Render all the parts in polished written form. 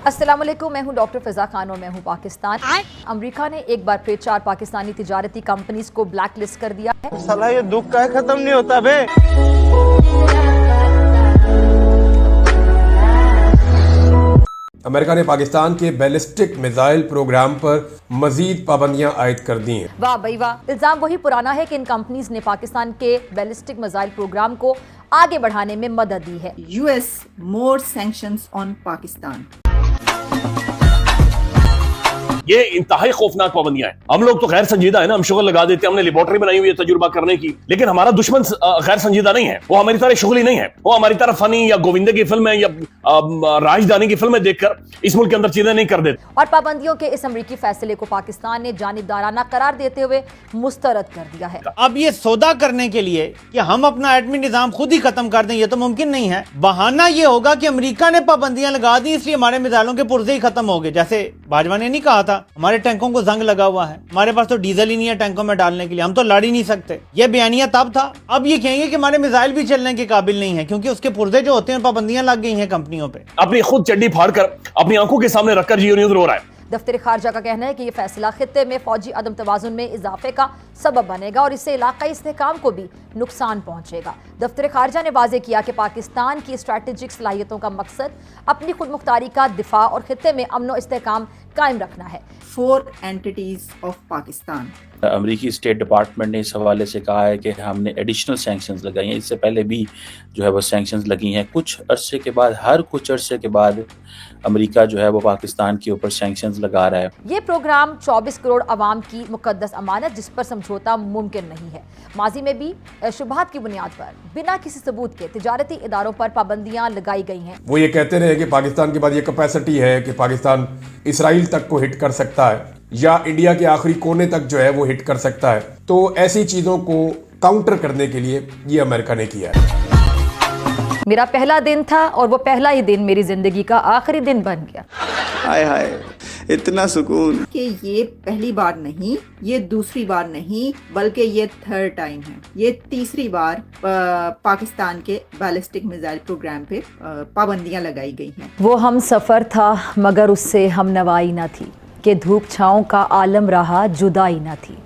अस्सलाम वालेकुम, मैं हूं डॉक्टर फिजा खान और मैं हूं पाकिस्तान। अमेरिका ने एक बार फिर 4 पाकिस्तानी तिजारती कंपनीज को ब्लैक लिस्ट कर दिया है। साला ये दुख का खत्म नहीं होता बे। अमेरिका ने पाकिस्तान के बैलिस्टिक मिसाइल प्रोग्राम पर मजीद पाबंदियां आयद कर दी हैं। वाह भाई वाह, इल्जाम वही पुराना है कि इन कंपनीज ने पाकिस्तान के बैलिस्टिक मिसाइल प्रोग्राम को आगे बढ़ाने में मदद दी है। US more sanctions on Pakistan. ये इंतहाई खौफनाक पाबंदियां हैं। हम लोग तो गैर संजीदा है ना, हम शुगर लगा देते हैं, हमने लेबोरेटरी बनाई हुई है तजुर्बा करने की, लेकिन हमारा दुश्मन गैर संजीदा नहीं है। वो हमारी तरह शुगल ही नहीं है, वो हमारी तरह फनी या गोविंदे की फिल्म है या राजधानी की फिल्में देखकर इस मुल्क के अंदर चीजें नहीं कर देते। और पाबंदियों के इस अमरीकी फैसले को पाकिस्तान ने जानिबदाराना करार देते हुए मुस्तरद कर दिया है। अब ये सौदा करने के लिए कि हम अपना एटमी निजाम खुद ही खत्म कर दें, ये तो मुमकिन नहीं है। बहाना ये होगा कि अमेरिका ने पाबंदियां लगा दी इसलिए हमारे मिसाइलों के पुर्जे ही खत्म हो गए। जैसे बाजवा ने नहीं कहा था हमारे टैंकों को जंग लगा हुआ है, हमारे पास तो डीजल ही नहीं है टैंकों में डालने के लिए, हम तो लड़ ही नहीं सकते। ये बयानिया तब था, अब ये कहेंगे कि हमारे मिसाइल भी चलने के काबिल नहीं है क्योंकि उसके पुर्जे जो होते हैं पाबंदियां लग गई हैं कंपनियों पे। अपनी खुद चड्डी फाड़ कर अपनी आंखों के सामने रखकर जियो न्यूज़ रो रहा है। दफ्तर खारजा का कहना है कि ये फैसला खित्ते में फौजी अदम तवाजुन में इजाफे का सबब बनेगा और इससे इलाकाई इस्तेहकाम को भी नुकसान पहुंचेगा। दफ्तर खारजा ने वाज़ेह किया कि पाकिस्तान की स्ट्रैटेजिक सलाहियतों का मकसद अपनी खुद मुख्तारी का दिफा और खित्ते में अमन और इस्तेहकाम कायम रखना है। 4 entities of Pakistan. अमेरिकी स्टेट डिपार्टमेंट ने इस हवाले से कहा है कि हमने एडिशनल सैंक्शंस लगाई हैं। इससे पहले भी जो है वो सैंक्शंस लगी हैं। कुछ अरसे के बाद, हर कुछ अरसे के बाद अमेरिका जो है वो पाकिस्तान के ऊपर सैंक्शंस लगा रहा है। ये प्रोग्राम 24 करोड़ अवाम की मुकद्दस अमानत जिस पर समझौता मुमकिन नहीं है। माजी में भी शुबहात की बुनियाद पर बिना किसी सबूत के तिजारती इदारों पर पाबंदियां लगाई गई हैं। वो ये कहते रहे कि पाकिस्तान के बाद ये कैपेसिटी है कि पाकिस्तान इसराइल तक को हिट कर सकता है या इंडिया के आखिरी कोने तक जो है वो हिट कर सकता है। तो ऐसी चीजों को काउंटर करने के लिए ये अमेरिका ने किया है। मेरा पहला दिन था और वो पहला ही दिन मेरी जिंदगी का आखिरी दिन बन गया। हाय हाय, इतना सुकून कि ये पहली बार नहीं, ये दूसरी बार नहीं, बल्कि ये 3rd टाइम है। ये तीसरी बार पाकिस्तान के बैलिस्टिक मिसाइल प्रोग्राम पे पाबंदियां लगाई गई हैं। वो हम सफ़र था मगर उससे हम नवाई ना थी कि धूप छाँव का आलम रहा जुदाई ना थी।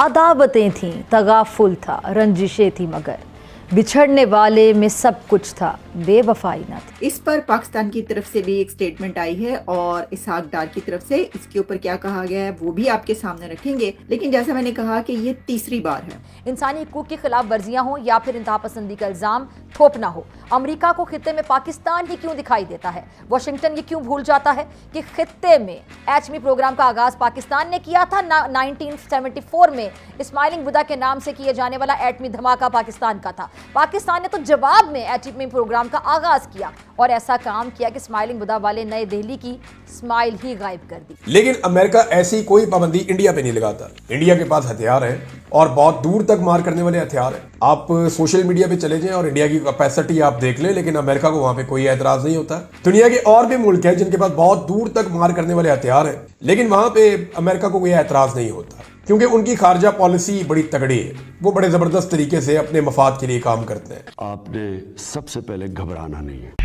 अदावतें थीं, तगाफुल था, रंजिशें थी मगर बिछड़ने वाले में सब कुछ था, बेवफाई ना थी। इस पर पाकिस्तान की तरफ से भी एक स्टेटमेंट आई है और इसहाक डार की तरफ से इसके ऊपर क्या कहा गया है वो भी आपके सामने रखेंगे। लेकिन जैसा मैंने कहा कि ये तीसरी बार है। इंसानी हकूक की खिलाफ वर्जियां हो या फिर इंतहा पसंदी का इल्जाम थोपना हो, अमेरिका को खित्ते में पाकिस्तान ही क्यों दिखाई देता है? वाशिंगटन ये क्यों भूल जाता है कि खित्ते में एटमी प्रोग्राम का आगाज पाकिस्तान ने किया था। 1974 में इस्माइलिंग बुदा के नाम से किए जाने वाला एटमी धमाका पाकिस्तान का था। पाकिस्तान ने तो जवाब में एटमी प्रोग्राम का आगाज किया और ऐसा काम किया कि स्माइलिंग बुदा वाले नए दिल्ली की स्माइल ही गायब कर दी। लेकिन अमेरिका ऐसी कोई पाबंदी इंडिया पे नहीं लगाता। इंडिया के पास हथियार हैं और बहुत दूर तक मार करने वाले हथियार हैं। आप सोशल मीडिया पे चले जाएं और इंडिया की कैपेसिटी आप देख लें, लेकिन अमेरिका को वहां पे कोई एतराज नहीं होता। दुनिया के और भी मुल्क हैं जिनके पास बहुत दूर तक मार करने वाले हथियार हैं, लेकिन वहां पे अमेरिका को कोई एतराज नहीं होता क्योंकि उनकी खारजा पॉलिसी बड़ी तगड़ी है। वो बड़े जबरदस्त तरीके से अपने मफाद के लिए काम करते हैं। आपने सबसे पहले घबराना नहीं है।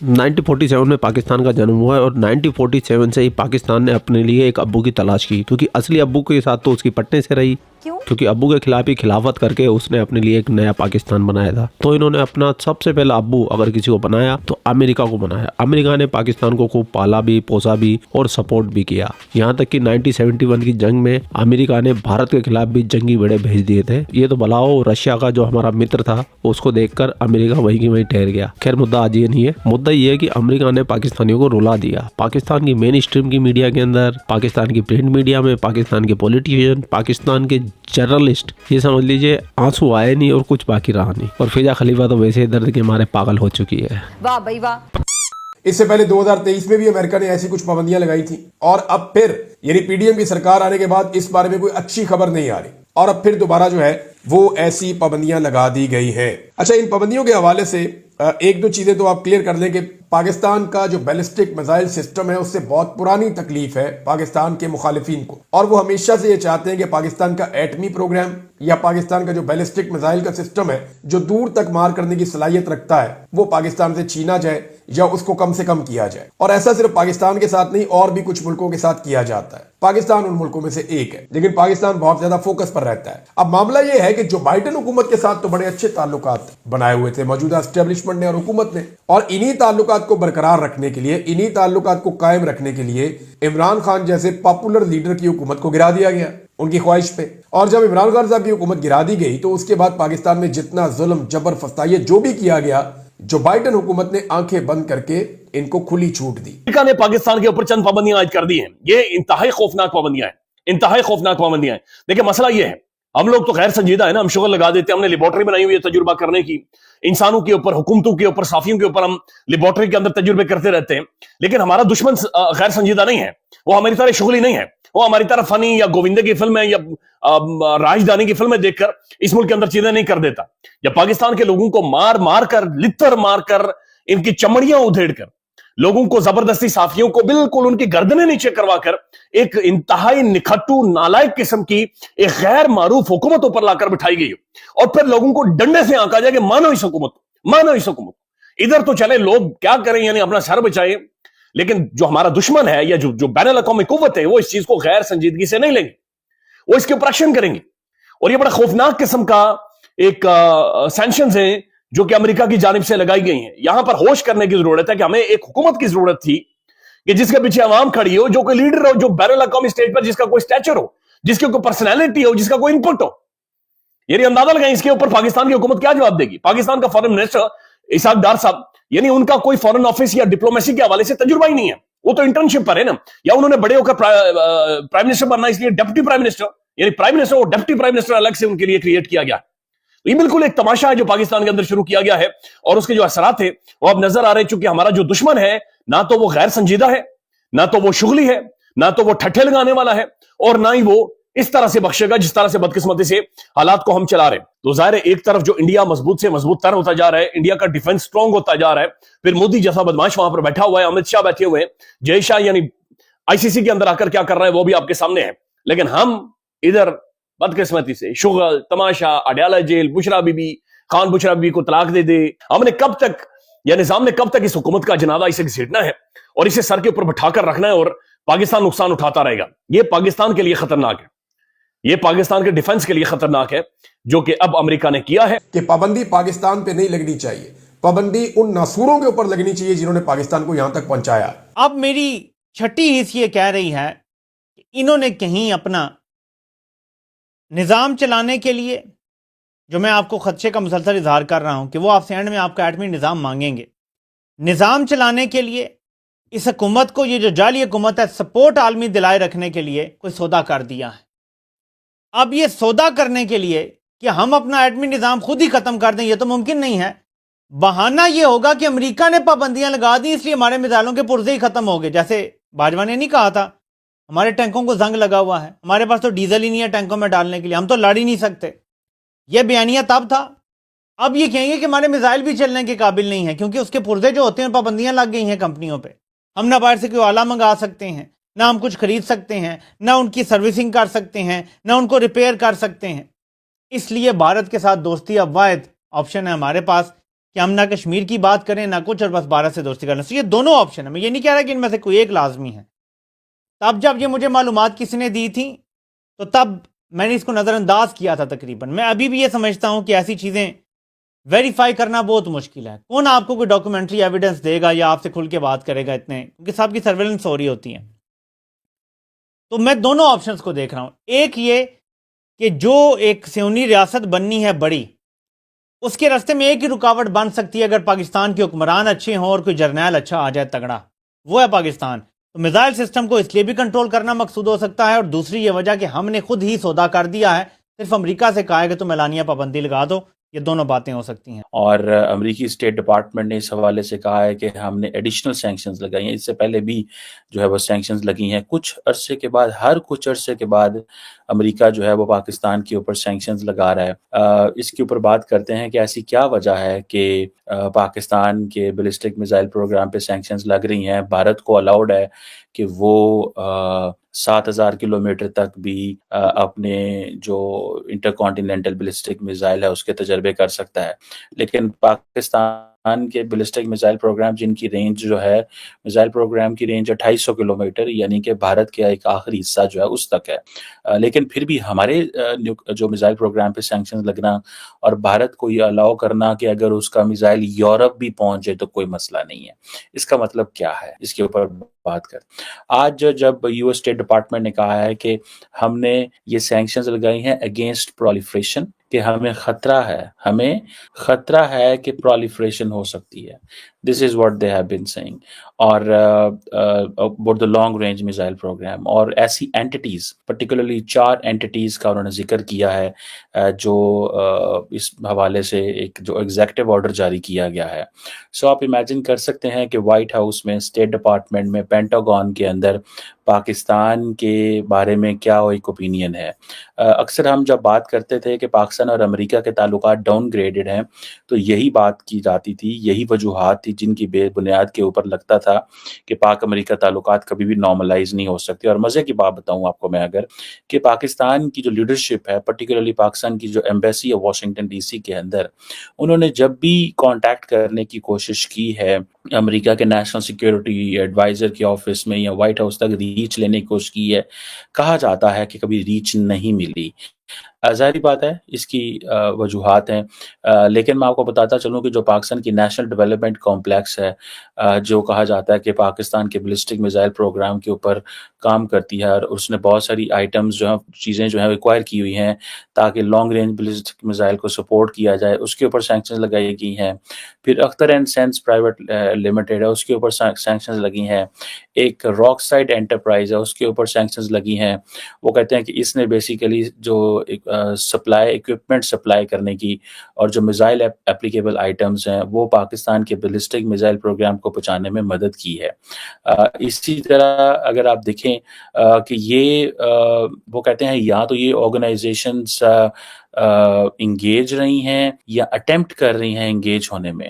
नाइनटीन 47 में पाकिस्तान का जन्म हुआ है और 1947 से ही पाकिस्तान ने अपने लिए एक अब्बू की तलाश की, क्योंकि असली अब्बू के साथ तो उसकी पटने से रही। क्यों? क्योंकि अब्बू के खिलाफ ही खिलाफत करके उसने अपने लिए एक नया पाकिस्तान बनाया था। तो इन्होंने अपना सबसे पहला अब्बू अगर किसी को बनाया तो अमेरिका को बनाया। अमेरिका ने पाकिस्तान को खूब पाला भी, पोसा भी और सपोर्ट भी किया। यहाँ तक कि 1971 की जंग में अमेरिका ने भारत के खिलाफ भी जंगी बेड़े भेज दिए थे। ये तो भलाओ रशिया का जो हमारा मित्र था उसको देखकर अमेरिका वहीं की वहीं ठहर गया। खैर मुद्दा आज ये नहीं है। मुद्दा ये है कि अमेरिका ने पाकिस्तानियों को रुला दिया। पाकिस्तान की मेन स्ट्रीम की मीडिया के अंदर, पाकिस्तान की प्रिंट मीडिया में, पाकिस्तान के पॉलिटिशियन, पाकिस्तान के जर्नलिस्ट, ये समझ लीजिए आंसू आए नहीं और कुछ बाकी रहा नहीं। और फिजा खलीफा तो वैसे दर्द के मारे पागल हो चुकी है। वाह भाई वाह। इससे पहले 2023 में भी अमेरिका ने ऐसी कुछ पाबंदियां लगाई थी और अब फिर यानी पीडीएम की सरकार आने के बाद इस बारे में कोई अच्छी खबर नहीं आ रही और अब फिर दोबारा जो है वो ऐसी पाबंदियां लगा दी गई हैं। अच्छा, इन पाबंदियों के हवाले से एक दो चीजें तो आप क्लियर कर लें कि पाकिस्तान का जो बैलिस्टिक मिसाइल सिस्टम है उससे बहुत पुरानी तकलीफ है पाकिस्तान के मुखालिफिन को, और वो हमेशा से ये चाहते हैं कि पाकिस्तान का एटमी प्रोग्राम या पाकिस्तान का जो बैलिस्टिक मिसाइल का सिस्टम है जो दूर तक मार करने की सलाहियत रखता है वो पाकिस्तान से छीना जाए या उसको कम से कम किया जाए। और ऐसा सिर्फ पाकिस्तान के साथ नहीं और भी कुछ मुल्कों के साथ किया जाता है। पाकिस्तान उन मुल्कों में से एक है, लेकिन पाकिस्तान बहुत ज्यादा फोकस पर रहता है। अब मामला यह है कि जो बाइडेन हुकूमत के साथ तो बड़े अच्छे ताल्लुकात बनाए हुए थे मौजूदा एस्टेब्लिशमेंट ने और हुकूमत ने, और इन्हीं ताल्लुकात को बरकरार रखने के लिए, इन्हीं ताल्लुकात को कायम रखने के लिए इमरान खान जैसे पॉपुलर लीडर की हुकूमत को गिरा दिया गया उनकी ख्वाहिश पे। और जब इमरान खान साहब की हुकूमत गिरा दी गई तो उसके बाद पाकिस्तान में जितना जुल्म जबर फसाइयत जो भी किया गया, जो बाइडेन हुकूमत ने आंखें बंद करके इनको खुली छूट दी। अमेरिका ने पाकिस्तान के ऊपर चंद पाबंदियां आयद कर दी हैं। ये इंतहाई खौफनाक पाबंदियां हैं, इंतहाई खौफनाक पाबंदियां हैं। देखिए मसला ये है, हम लोग तो गैर संजीदा है ना, हम शुगर लगा देते हैं। हमने लेबोरेटरी बनाई हुई है तजुर्बा करने की, इंसानों के ऊपर, हुकूमतों के ऊपर, साफियों के ऊपर हम लेबोरेटरी के अंदर तजुर्बे करते रहते हैं। लेकिन हमारा दुश्मन गैर संजीदा नहीं है, वो हमारी तरह शुगली नहीं है, वो हमारी तरह फनी या गोविंदे की फिल्म है या राजधानी की फिल्में देखकर इस मुल्क के अंदर चीजें नहीं कर देता। या पाकिस्तान के लोगों को मार मार कर, लित्तर मार कर, इनकी चमड़ियां उधेड़ कर, लोगों को जबरदस्ती, साफियों को बिल्कुल उनकी गर्दनें नीचे करवाकर एक इंतहाई निखट्टू नालायक किस्म की एक गैर मारूफ हुकूमत ऊपर लाकर बिठाई गई और फिर लोगों को डंडे से आंका जाए कि मानो इस हुकूमत, मानो इस हुकूमत। इधर तो चले लोग क्या करें, यानी अपना सर बचाएं, लेकिन जो हमारा दुश्मन है या जो बैनुल अक़वामी कुव्वत है वो इस चीज को गैर संजीदगी से नहीं लेंगे, वो इसके ऊपर एक्शन करेंगे। और ये बड़ा खौफनाक किस्म का एक सैंक्शंस है जो कि अमेरिका की जानिब से लगाई गई हैं। यहां पर होश करने की जरूरत है कि हमें एक हुकूमत की जरूरत थी कि जिसके पीछे अवाम खड़ी हो, जो कोई लीडर हो, जो बैनुल अक़वामी स्टेज पर जिसका कोई स्टैचर हो, जिसकी कोई पर्सनैलिटी हो, जिसका कोई इनपुट हो। यानी अंदाजा लगाएं इसके ऊपर पाकिस्तान की हुकूमत क्या जवाब देगी। पाकिस्तान का फॉरेन मिनिस्टर इसहाक डार साहब, यानी उनका कोई फॉरेन ऑफिस या डिप्लोमेसी के हवाले से तजुर्बा ही नहीं है, वो तो इंटर्नशिप पर है ना, या उन्होंने बड़े होकर प्राइम मिनिस्टर बनना इसलिए डिप्टी प्राइम मिनिस्टर, यानी प्राइम मिनिस्टर और डिप्टी प्राइम मिनिस्टर अलग से उनके लिए क्रिएट किया गया। ये बिल्कुल एक तमाशा है जो पाकिस्तान के अंदर शुरू किया गया है और उसके जो असरात है वो अब नजर आ रहे हैं। चूंकि हमारा जो दुश्मन है ना तो वो गैर संजीदा है, ना तो वो शुगली है, ना तो वो ठट्ठे लगाने वाला है, और ना ही वो इस तरह से बख्शेगा जिस तरह से बदकिस्मती से हालात को हम चला रहे हैं। तो जाहिर है एक तरफ जो इंडिया मजबूत से मजबूत तर होता जा रहा है, इंडिया का डिफेंस स्ट्रांग होता जा रहा है, फिर मोदी जैसा बदमाश वहां पर बैठा हुआ है, अमित शाह बैठे हुए हैं, जय शाह यानी आईसीसी के अंदर आकर क्या कर रहा है वो भी आपके सामने है। लेकिन हम इधर बदकिस्मती से शुगल, तमाशा, अडयाला जेल, बुशरा बीबी, खान बुशरा बीबी को तलाक दे दे, हमने कब तक, या निजाम ने कब तक इस हुकूमत का जनाजा इसे घसीटना है और इसे सर के ऊपर बिठाकर रखना है और पाकिस्तान नुकसान उठाता रहेगा। ये पाकिस्तान के लिए खतरनाक है, ये पाकिस्तान के डिफेंस के लिए खतरनाक है जो कि अब अमेरिका ने किया है कि पाबंदी पाकिस्तान पे नहीं लगनी चाहिए, पाबंदी उन नासूरों के ऊपर लगनी चाहिए जिन्होंने पाकिस्तान को यहां तक पहुंचाया। अब मेरी छठी हिस्स ये कह रही है कि इन्होंने कहीं अपना निज़ाम चलाने के लिए, जो मैं आपको खदशे का मुसलसल इजहार कर रहा हूं कि वो आपसे एंड में आपका एटमी निज़ाम मांगेंगे, निज़ाम चलाने के लिए इस हुकूमत को, ये जो जाली हुकूमत है, सपोर्ट आलमी दिलाए रखने के लिए कोई सौदा कर दिया है। अब ये सौदा करने के लिए कि हम अपना एटमी निज़ाम खुद ही ख़त्म कर दें, ये तो मुमकिन नहीं है। बहाना ये होगा कि अमेरिका ने पाबंदियां लगा दी इसलिए हमारे मिसाइलों के पुर्जे ही ख़त्म हो गए। जैसे बाजवा ने नहीं कहा था हमारे टैंकों को जंग लगा हुआ है, हमारे पास तो डीजल ही नहीं है टैंकों में डालने के लिए, हम तो लड़ ही नहीं सकते। यह बयानिया तब था। अब ये कहेंगे कि हमारे मिसाइल भी चलने के काबिल नहीं है क्योंकि उसके पुर्जे जो होते हैं पाबंदियां लग गई हैं कंपनियों पे। हम ना बाहर से कोई आला मंगा सकते हैं, ना हम कुछ खरीद सकते हैं, ना उनकी सर्विसिंग कर सकते हैं, ना उनको रिपेयर कर सकते हैं। इसलिए भारत के साथ दोस्ती अब वाहिद ऑप्शन है हमारे पास कि हम ना कश्मीर की बात करें ना कुछ, और बस भारत से दोस्ती करना। तो ये दोनों ऑप्शन है, मैं ये नहीं कह रहा कि इनमें से कोई एक लाजमी है। तब जब ये मुझे मालूमात किसी ने दी थी तो तब मैंने इसको नज़रअंदाज किया था तकरीबन। मैं अभी भी ये समझता हूँ कि ऐसी चीज़ें वेरीफाई करना बहुत मुश्किल है। कौन आपको कोई डॉक्यूमेंट्री एविडेंस देगा या आपसे खुल के बात करेगा इतने, क्योंकि सबकी सर्वेलेंस हो रही होती है। तो मैं दोनों ऑप्शंस को देख रहा हूँ। एक ये कि जो एक सियोनी रियासत बननी है बड़ी, उसके रास्ते में एक ही रुकावट बन सकती है अगर पाकिस्तान के हुक्मरान अच्छे हों और कोई जर्नैल अच्छा आ जाए तगड़ा, वो है पाकिस्तान। तो मिसाइल सिस्टम को इसलिए भी कंट्रोल करना मकसूद हो सकता है, और दूसरी ये वजह कि हमने खुद ही सौदा कर दिया है, सिर्फ अमेरिका से कहा है कि तुम एलानिया पाबंदी लगा दो, ये दोनों बातें हो सकती हैं। और अमेरिकी स्टेट डिपार्टमेंट ने इस हवाले से कहा है कि हमने एडिशनल सैंक्शंस लगाई हैं। इससे पहले भी जो है वो सैंक्शंस लगी हैं। कुछ अरसे के बाद, हर कुछ अरसे के बाद अमेरिका जो है वो पाकिस्तान के ऊपर सैंक्शंस लगा रहा है। इसके ऊपर बात करते हैं कि ऐसी क्या वजह है कि पाकिस्तान के बैलिस्टिक मिसाइल प्रोग्राम पे सैंक्शंस लग रही हैं। भारत को अलाउड है कि वो 7,000 किलोमीटर तक भी अपने जो इंटरकॉन्टिनेंटल बैलिस्टिक मिसाइल है उसके तजर्बे कर सकता है, लेकिन पाकिस्तान के बैलिस्टिक मिसाइल प्रोग्राम जिनकी रेंज जो है, मिसाइल प्रोग्राम की रेंज 2800 किलोमीटर, यानी कि भारत का एक आखिरी हिस्सा जो है उस तक है। लेकिन फिर भी हमारे जो मिसाइल प्रोग्राम पे सैंक्शंस लगना और भारत को ये अलाउ करना कि अगर उसका मिसाइल यूरोप भी पहुंचे तो कोई मसला नहीं है, इसका मतलब क्या है, इसके ऊपर बात कर। आज जब यूएस स्टेट डिपार्टमेंट ने कहा है कि हमने ये सैंक्शंस लगाई हैं अगेंस्ट प्रोलिफरेशन, कि हमें खतरा है कि प्रोलिफरेशन हो सकती है। This is what they have been saying. और about the long range missile program, और ऐसी एंटिटीज, पर्टिकुलरली 4 एंटिटीज का उन्होंने जिक्र किया है जो इस हवाले से एक जो एग्जीक्यूटिव ऑर्डर जारी किया गया है। सो आप इमेजिन कर सकते हैं कि व्हाइट हाउस में, स्टेट डिपार्टमेंट में, पेंटागन के अंदर पाकिस्तान के बारे में क्या एक ओपिनियन है। अक्सर हम जब बात करते थे कि पाकिस्तान और अमेरिका के ताल्लुकात डाउनग्रेडेड हैं, तो यही बात की जाती थी, यही वजूहात थी जिनकी बेबुनियाद के ऊपर लगता था कि पाक अमेरिका ताल्लुकात कभी भी नॉर्मलाइज नहीं हो सकते। और मज़े की बात बताऊं आपको मैं अगर, कि पाकिस्तान की जो लीडरशिप है, पर्टिकुलरली पाकिस्तान की जो एम्बेसी है वाशिंगटन डीसी के अंदर, उन्होंने जब भी कांटेक्ट करने की कोशिश की है अमेरिका के नेशनल सिक्योरिटी एडवाइजर के ऑफिस में या व्हाइट हाउस तक रीच लेने की कोशिश की है, कहा जाता है कि कभी रीच नहीं मिली। ज़ाहिर बात है इसकी वजूहात हैं, लेकिन मैं आपको बताता चलूँ कि जो पाकिस्तान की नेशनल डेवलपमेंट कॉम्प्लेक्स है, जो कहा जाता है कि पाकिस्तान के बैलिस्टिक मिसाइल प्रोग्राम के ऊपर काम करती है, और उसने बहुत सारी आइटम्स जो हैं, चीज़ें जो हैं एक्वायर की हुई हैं ताकि लॉन्ग रेंज बैलिस्टिक मिसाइल को सपोर्ट किया जाए, उसके ऊपर सैंक्शंस लगाई गई हैं। फिर Akhtar and sense private limited है, उसके ऊपर सैंक्शंस लगी हैं। एक रॉक साइड एंटरप्राइज है, उसके ऊपर सैंक्शंस लगी हैं। वो कहते हैं कि इसने बेसिकली जो सप्लाई इक्विपमेंट सप्लाई करने की और जो मिसाइल एप्लीकेबल आइटम्स हैं वो पाकिस्तान के बैलिस्टिक मिसाइल प्रोग्राम को पहुंचाने में मदद की है। इसी तरह अगर आप देखें कि ये वो कहते हैं या तो ये ऑर्गेनाइजेशंस इंगेज रही हैं या अटेम्प्ट कर रही हैं इंगेज होने में।